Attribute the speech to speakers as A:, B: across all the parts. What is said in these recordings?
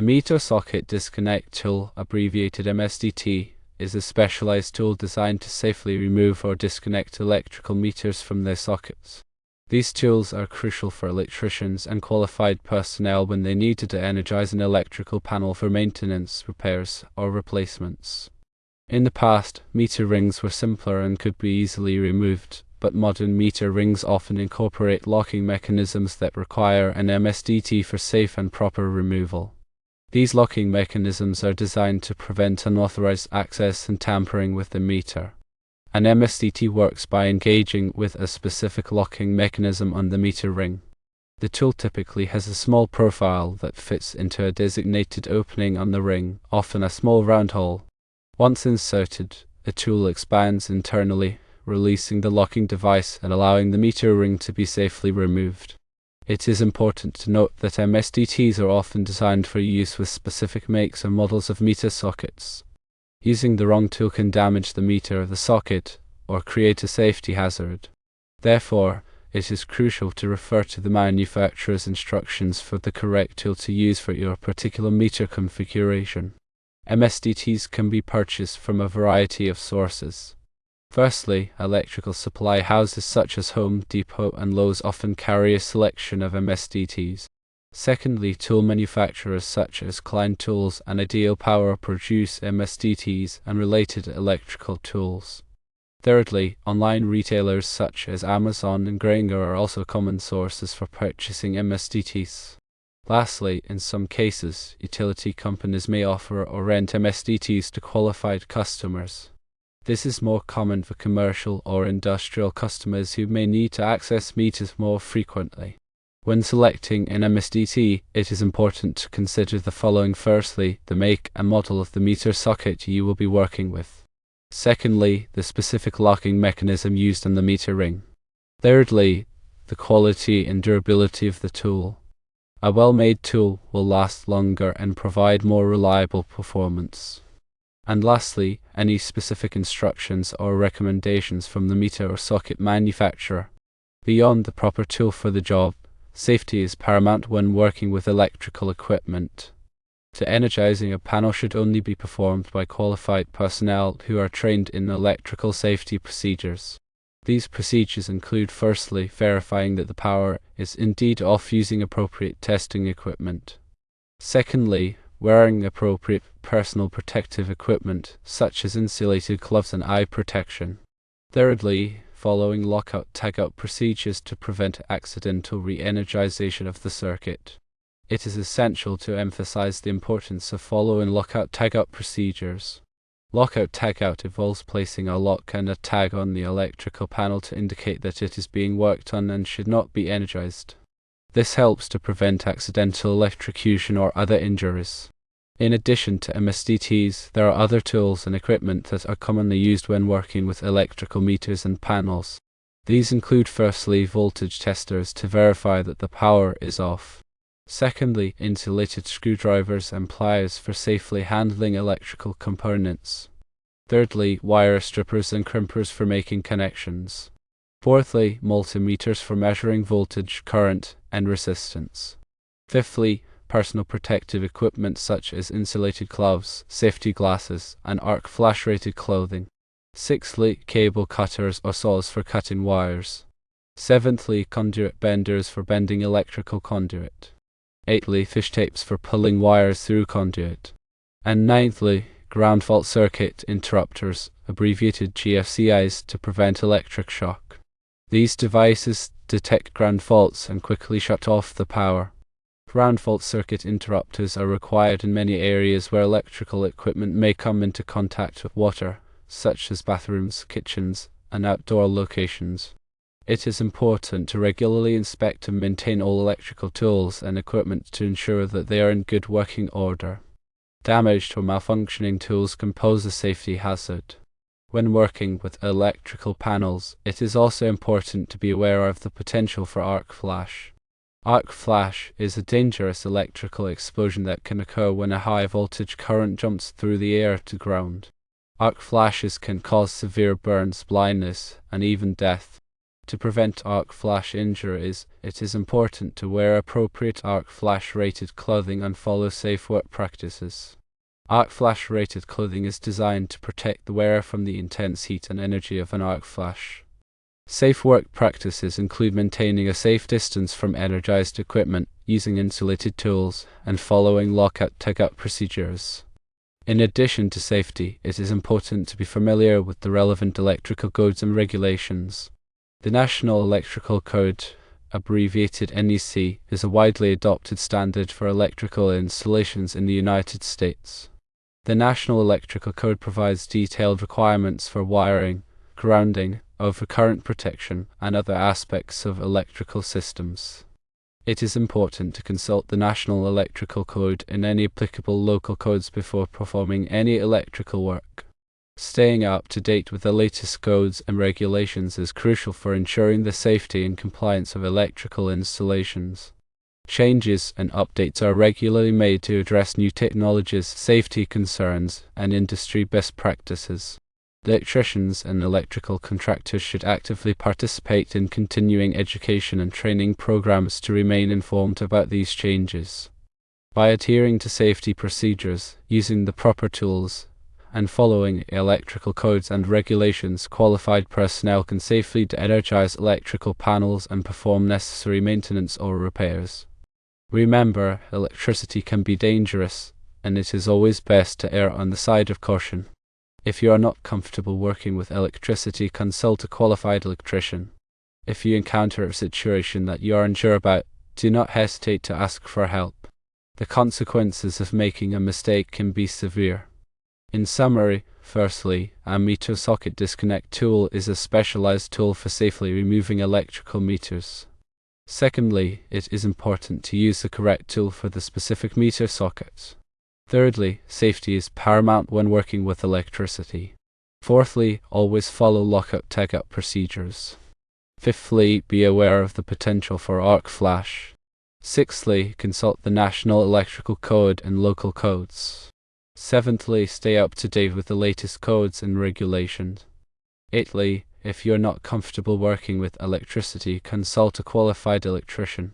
A: meter socket disconnect tool, abbreviated MSDT, is a specialized tool designed to safely remove or disconnect electrical meters from their sockets. These tools are crucial for electricians and qualified personnel when they need to de-energize an electrical panel for maintenance, repairs, or replacements. In the past, meter rings were simpler and could be easily removed, but modern meter rings often incorporate locking mechanisms that require an MSDT for safe and proper removal. These locking mechanisms are designed to prevent unauthorized access and tampering with the meter. An MSDT works by engaging with a specific locking mechanism on the meter ring. The tool typically has a small profile that fits into a designated opening on the ring, often a small round hole. Once inserted, the tool expands internally, releasing the locking device and allowing the meter ring to be safely removed. It is important to note that MSDTs are often designed for use with specific makes or models of meter sockets. Using the wrong tool can damage the meter or the socket, or create a safety hazard. Therefore, it is crucial to refer to the manufacturer's instructions for the correct tool to use for your particular meter configuration. MSDTs can be purchased from a variety of sources. Firstly, electrical supply houses such as Home Depot and Lowe's often carry a selection of MSDTs. Secondly, tool manufacturers such as Klein Tools and Ideal Power produce MSDTs and related electrical tools. Thirdly, online retailers such as Amazon and Grainger are also common sources for purchasing MSDTs. Lastly, in some cases, utility companies may offer or rent MSDTs to qualified customers. This is more common for commercial or industrial customers who may need to access meters more frequently. When selecting an MSDT, it is important to consider the following. Firstly, the make and model of the meter socket you will be working with. Secondly, the specific locking mechanism used on the meter ring. Thirdly, the quality and durability of the tool. A well-made tool will last longer and provide more reliable performance. And lastly, any specific instructions or recommendations from the meter or socket manufacturer. Beyond the proper tool for the job, safety is paramount when working with electrical equipment. De-energizing a panel should only be performed by qualified personnel who are trained in electrical safety procedures. These procedures include firstly, verifying that the power is indeed off using appropriate testing equipment. Secondly, wearing appropriate personal protective equipment, such as insulated gloves and eye protection. Thirdly, following lockout-tagout procedures to prevent accidental re-energization of the circuit. It is essential to emphasize the importance of following lockout-tagout procedures. Lockout-tagout involves placing a lock and a tag on the electrical panel to indicate that it is being worked on and should not be energized. This helps to prevent accidental electrocution or other injuries. In addition to MSDTs, there are other tools and equipment that are commonly used when working with electrical meters and panels. These include firstly, voltage testers to verify that the power is off. Secondly, insulated screwdrivers and pliers for safely handling electrical components. Thirdly, wire strippers and crimpers for making connections. Fourthly, multimeters for measuring voltage, current, and resistance. Fifthly, personal protective equipment such as insulated gloves, safety glasses, and arc flash-rated clothing. Sixthly, cable cutters or saws for cutting wires. Seventhly, conduit benders for bending electrical conduit. Eighthly, fish tapes for pulling wires through conduit. And ninthly, ground fault circuit interrupters, abbreviated GFCIs, to prevent electric shock. These devices detect ground faults and quickly shut off the power. Ground fault circuit interrupters are required in many areas where electrical equipment may come into contact with water, such as bathrooms, kitchens, and outdoor locations. It is important to regularly inspect and maintain all electrical tools and equipment to ensure that they are in good working order. Damaged or malfunctioning tools can pose a safety hazard. When working with electrical panels, it is also important to be aware of the potential for arc flash. Arc flash is a dangerous electrical explosion that can occur when a high voltage current jumps through the air to ground. Arc flashes can cause severe burns, blindness, and even death. To prevent arc flash injuries, it is important to wear appropriate arc flash rated clothing and follow safe work practices. Arc flash rated clothing is designed to protect the wearer from the intense heat and energy of an arc flash. Safe work practices include maintaining a safe distance from energized equipment, using insulated tools, and following lockout-tagout procedures. In addition to safety, it is important to be familiar with the relevant electrical codes and regulations. The National Electrical Code, abbreviated NEC, is a widely adopted standard for electrical installations in the United States. The National Electrical Code provides detailed requirements for wiring, grounding, overcurrent protection, and other aspects of electrical systems. It is important to consult the National Electrical Code and any applicable local codes before performing any electrical work. Staying up to date with the latest codes and regulations is crucial for ensuring the safety and compliance of electrical installations. Changes and updates are regularly made to address new technologies, safety concerns, and industry best practices. Electricians and electrical contractors should actively participate in continuing education and training programs to remain informed about these changes. By adhering to safety procedures, using the proper tools, and following electrical codes and regulations, qualified personnel can safely de-energize electrical panels and perform necessary maintenance or repairs. Remember, electricity can be dangerous, and it is always best to err on the side of caution. If you are not comfortable working with electricity, consult a qualified electrician. If you encounter a situation that you are unsure about, do not hesitate to ask for help. The consequences of making a mistake can be severe. In summary, firstly, a meter socket disconnect tool is a specialized tool for safely removing electrical meters. Secondly, it is important to use the correct tool for the specific meter socket. Thirdly, safety is paramount when working with electricity. Fourthly, always follow lockout-tagout procedures. Fifthly, be aware of the potential for arc flash. Sixthly, consult the National Electrical Code and local codes. Seventhly, stay up to date with the latest codes and regulations. Eighthly, if you're not comfortable working with electricity, consult a qualified electrician.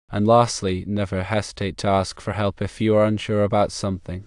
A: And lastly, never hesitate to ask for help if you are unsure about something.